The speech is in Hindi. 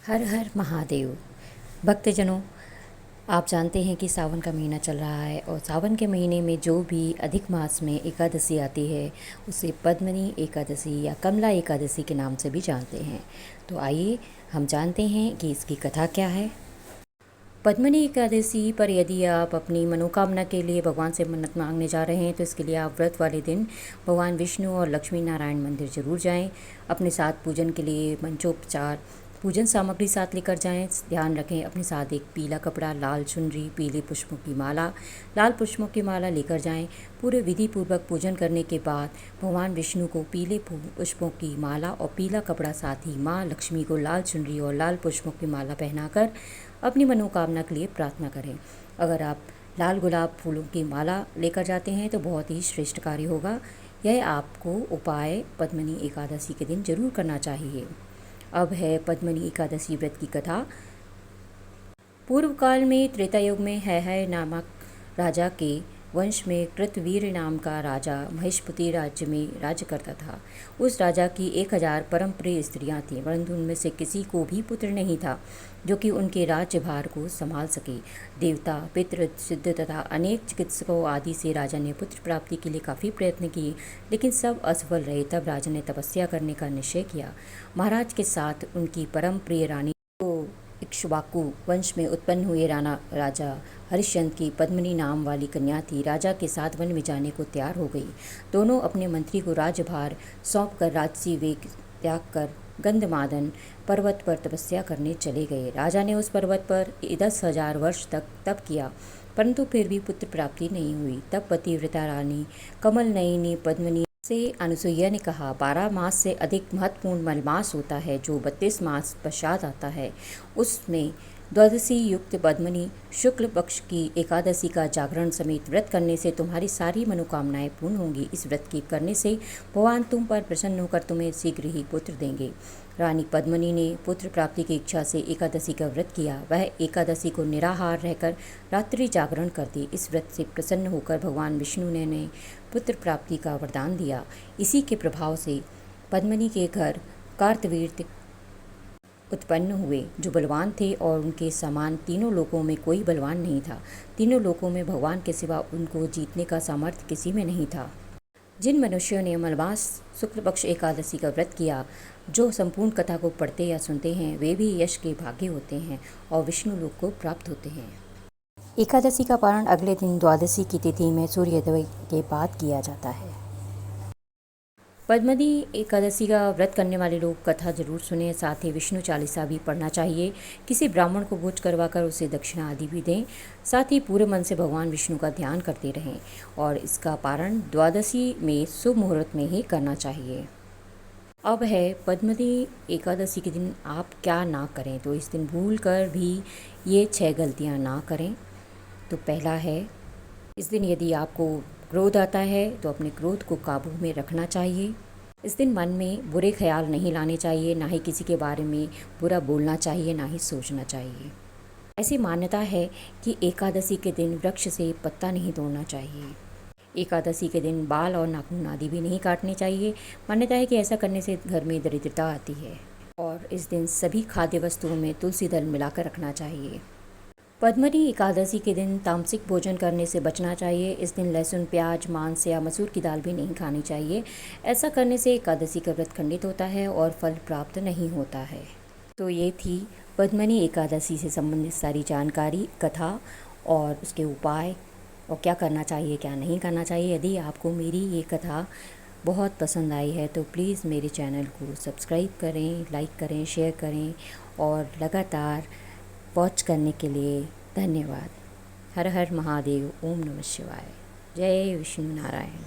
हर हर महादेव। भक्तजनों, आप जानते हैं कि सावन का महीना चल रहा है और सावन के महीने में जो भी अधिक मास में एकादशी आती है उसे पद्मिनी एकादशी या कमला एकादशी के नाम से भी जानते हैं। तो आइए हम जानते हैं कि इसकी कथा क्या है। पद्मिनी एकादशी पर यदि आप अपनी मनोकामना के लिए भगवान से मन्नत मांगने जा रहे हैं तो इसके लिए आप व्रत वाले दिन भगवान विष्णु और लक्ष्मी नारायण मंदिर जरूर जाएं। अपने साथ पूजन के लिए मंचोपचार पूजन सामग्री साथ लेकर जाएं। ध्यान रखें अपने साथ एक पीला कपड़ा, लाल चुनरी, पीले पुष्पों की माला, लाल पुष्पों की माला लेकर जाएं। पूरे विधि पूर्वक पूजन करने के बाद भगवान विष्णु को पीले पुष्पों की माला और पीला कपड़ा, साथ ही माँ लक्ष्मी को लाल चुनरी और लाल पुष्पों की माला पहनाकर अपनी मनोकामना के लिए प्रार्थना करें। अगर आप लाल गुलाब फूलों की माला लेकर जाते हैं तो बहुत ही श्रेष्ठ कार्य होगा। यह आपको उपाय पद्मिनी एकादशी के दिन जरूर करना चाहिए। अब है पद्मिनी एकादशी व्रत की कथा। पूर्व काल में त्रेता युग में है नामक राजा के वंश में कृतवीर नाम का राजा महेशपति राज्य में राज्य करता था। उस राजा की 1000 परम प्रिय स्त्रियां थीं, परंतु उनमें से किसी को भी पुत्र नहीं था जो कि उनके राज्यभार को संभाल सके। देवता, पितृ, सिद्ध तथा अनेक चिकित्सकों आदि से राजा ने पुत्र प्राप्ति के लिए काफ़ी प्रयत्न किए, लेकिन सब असफल रहे। तब राजा ने तपस्या करने का निश्चय किया। महाराज के साथ उनकी परम प्रिय रानी इक्ष्वाकु वंश में उत्पन्न हुए राजा हरिश्चंद्र की पद्मिनी नाम वाली कन्या थी। राजा के साथ वन में जाने को तैयार हो गई। दोनों अपने मंत्री को राज्यभार सौंपकर राजसी वेग त्याग कर गंधमादन पर्वत पर तपस्या करने चले गए। राजा ने उस पर्वत पर 10,000 वर्ष तक तप किया, परंतु फिर भी पुत्र प्राप्ति नहीं हुई। तब पतिव्रता रानी कमल नयनी पद्मिनी से अनुसुईया ने कहा, 12 मास से अधिक महत्वपूर्ण मलमास होता है जो 32 मास पश्चात आता है। उसमें द्वादशी युक्त पद्मिनी शुक्ल पक्ष की एकादशी का जागरण समेत व्रत करने से तुम्हारी सारी मनोकामनाएं पूर्ण होंगी। इस व्रत के करने से भगवान तुम पर प्रसन्न होकर तुम्हें शीघ्र ही पुत्र देंगे। रानी पद्मिनी ने पुत्र प्राप्ति की इच्छा से एकादशी का व्रत किया। वह एकादशी को निराहार रहकर रात्रि जागरण करती। इस व्रत से प्रसन्न होकर भगवान विष्णु ने पुत्र प्राप्ति का वरदान दिया। इसी के प्रभाव से पद्मिनी के घर कार्तवीर्य उत्पन्न हुए जो बलवान थे और उनके समान तीनों लोकों में कोई बलवान नहीं था। तीनों लोकों में भगवान के सिवा उनको जीतने का सामर्थ्य किसी में नहीं था। जिन मनुष्यों ने मलमास शुक्ल पक्ष एकादशी का व्रत किया, जो संपूर्ण कथा को पढ़ते या सुनते हैं, वे भी यश के भागी होते हैं और विष्णु लोक को प्राप्त होते हैं। एकादशी का पारण अगले दिन द्वादशी की तिथि में सूर्योदय के बाद किया जाता है। पद्मिनी एकादशी का व्रत करने वाले लोग कथा जरूर सुने, साथ ही विष्णु चालीसा भी पढ़ना चाहिए। किसी ब्राह्मण को भोज करवाकर उसे दक्षिणा आदि भी दें। साथ ही पूरे मन से भगवान विष्णु का ध्यान करते रहें और इसका पारण द्वादशी में शुभ मुहूर्त में ही करना चाहिए। अब है पद्मिनी एकादशी के दिन आप क्या ना करें। तो इस दिन भूल कर भी ये 6 गलतियाँ ना करें। तो पहला है, इस दिन यदि आपको क्रोध आता है तो अपने क्रोध को काबू में रखना चाहिए। इस दिन मन में बुरे ख्याल नहीं लाने चाहिए, ना ही किसी के बारे में बुरा बोलना चाहिए, ना ही सोचना चाहिए। ऐसी मान्यता है कि एकादशी के दिन वृक्ष से पत्ता नहीं तोड़ना चाहिए। एकादशी के दिन बाल और नाखून आदि भी नहीं काटने चाहिए। मान्यता है कि ऐसा करने से घर में दरिद्रता आती है। और इस दिन सभी खाद्य वस्तुओं में तुलसी दल मिलाकर रखना चाहिए। पद्मिनी एकादशी के दिन तामसिक भोजन करने से बचना चाहिए। इस दिन लहसुन, प्याज, मांस या मसूर की दाल भी नहीं खानी चाहिए। ऐसा करने से एकादशी का व्रत खंडित होता है और फल प्राप्त नहीं होता है। तो ये थी पद्मिनी एकादशी से संबंधित सारी जानकारी, कथा और उसके उपाय और क्या करना चाहिए क्या नहीं करना चाहिए। यदि आपको मेरी ये कथा बहुत पसंद आई है तो प्लीज़ मेरे चैनल को सब्सक्राइब करें, लाइक करें, शेयर करें और लगातार वॉच करने के लिए धन्यवाद। हर हर महादेव। ओम नमः शिवाय। जय विष्णु नारायण।